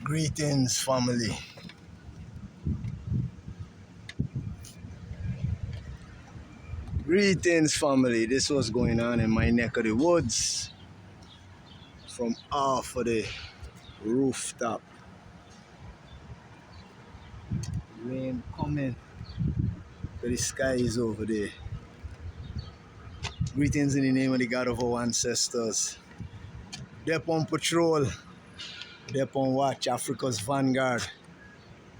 Greetings, family. Greetings, family. This was going on in my neck of the woods from off of the rooftop. Rain coming, but the sky is over there. Greetings in the name of the God of our ancestors. They're on patrol. They're on watch. Africa's vanguard.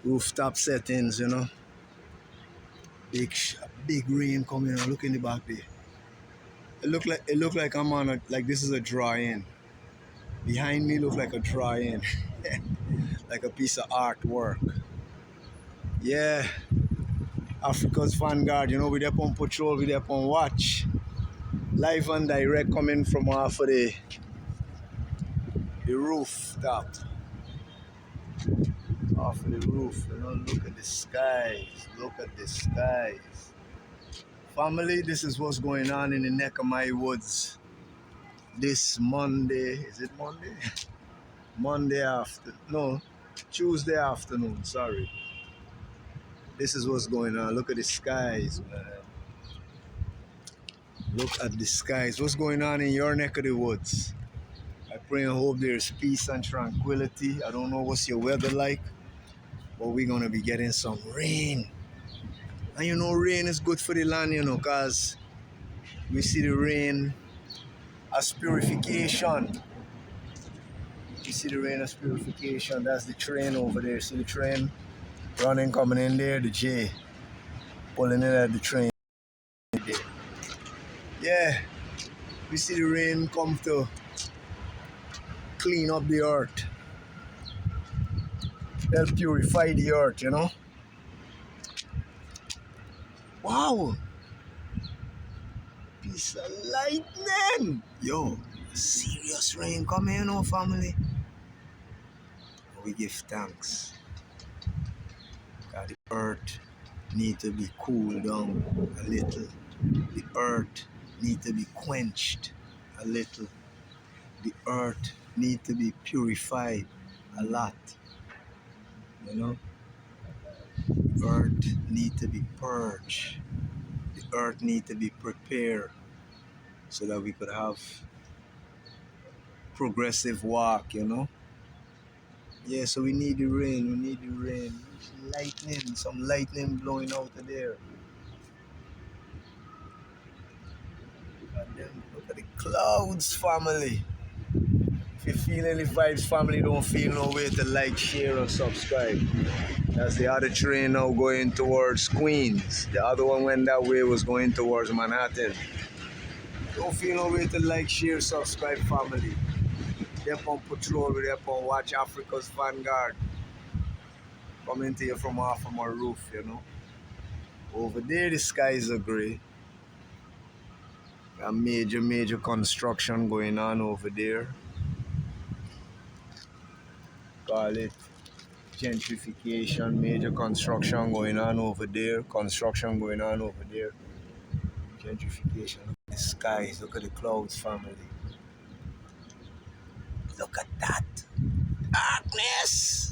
Rooftop settings, you know. Big rain coming. Look in the back there. It look like I'm on like this is a drawing. Behind me look like a drawing. Like a piece of artwork. Yeah. Africa's vanguard, you know, we're up on patrol, we're up on watch. Live and direct coming from off of the rooftop. Off of the roof, you know, look at the skies. Look at the skies. Family, this is what's going on in the neck of my woods. This Monday, is it Monday? Tuesday afternoon, sorry. This is what's going on. Look at the skies, man. Look at the skies. What's going on in your neck of the woods? I pray and hope there's peace and tranquility. I don't know what's your weather like, but we're going to be getting some rain. And you know, rain is good for the land, you know, because we see the rain as purification. You see the rain as purification. That's the train over there. See the train running, coming in there, the J pulling in at the train. Yeah, we see the rain come to clean up the earth. Help purify the earth, you know. Wow. Piece of lightning. Yo, serious rain coming, you know, family. We give thanks. God, the earth need to be cooled down a little. The earth need to be quenched a little. The earth need to be purified a lot. You know? The earth need to be purged. The earth need to be prepared so that we could have progressive walk, you know? Yeah, so we need the rain, we need the rain. Lightning, some lightning blowing out of there. Look at the clouds, family. If you're feeling the vibes, family, don't feel no way to like, share, or subscribe. That's the other train now going towards Queens. The other one went that way, was going towards Manhattan. Don't feel no way to like, share, subscribe, family. They're on patrol, we're up on watch Africa's vanguard. Coming to you from off of my roof, you know. Over there, the skies are grey. A major construction going on over there. Call it gentrification, major construction going on over there. Construction going on over there. Gentrification. Look at the skies, look at the clouds, family. Look at that. Darkness.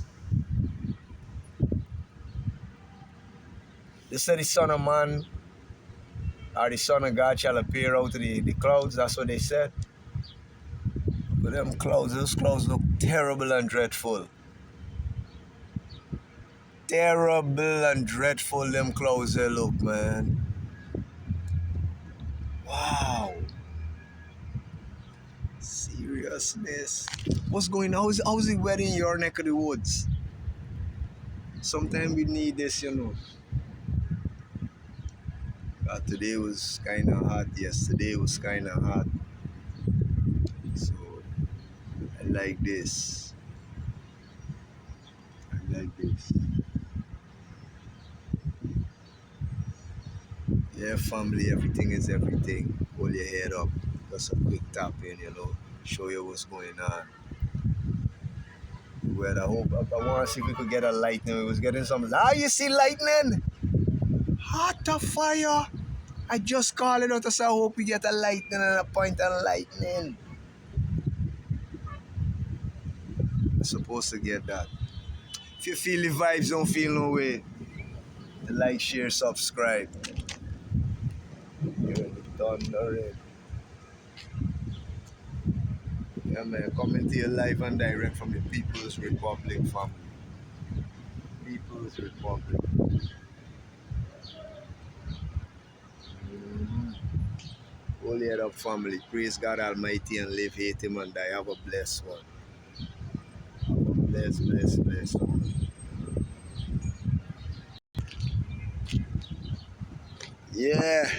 They said the Son of Man or the Son of God shall appear out of the clouds. That's what they said. Look at them clouds. Those clouds look terrible and dreadful. Terrible and dreadful them clouds they look, man. Wow. Seriousness. What's going on? How's the weather in your neck of the woods? Sometimes we need this, you know. Today was kind of hot. Yesterday was kind of hot. So, I like this. I like this. Yeah, family, everything is everything. Hold your head up. Just a quick tap in, you know. Show you what's going on. Well, I want to see if we could get a lightning. We was getting some. Ah, you see lightning? Hot of fire. I just call it out, so I hope we get a lightning and a point of lightning. We're supposed to get that. If you feel the vibes, don't feel no way. Like, share, subscribe. You're done already. Yeah, man. Coming to you live and direct from the People's Republic family. People's Republic. Mhm. Hold it up, family. Praise God Almighty and live, hate Him, and die. Have a blessed one. Bless, bless, bless. Yeah.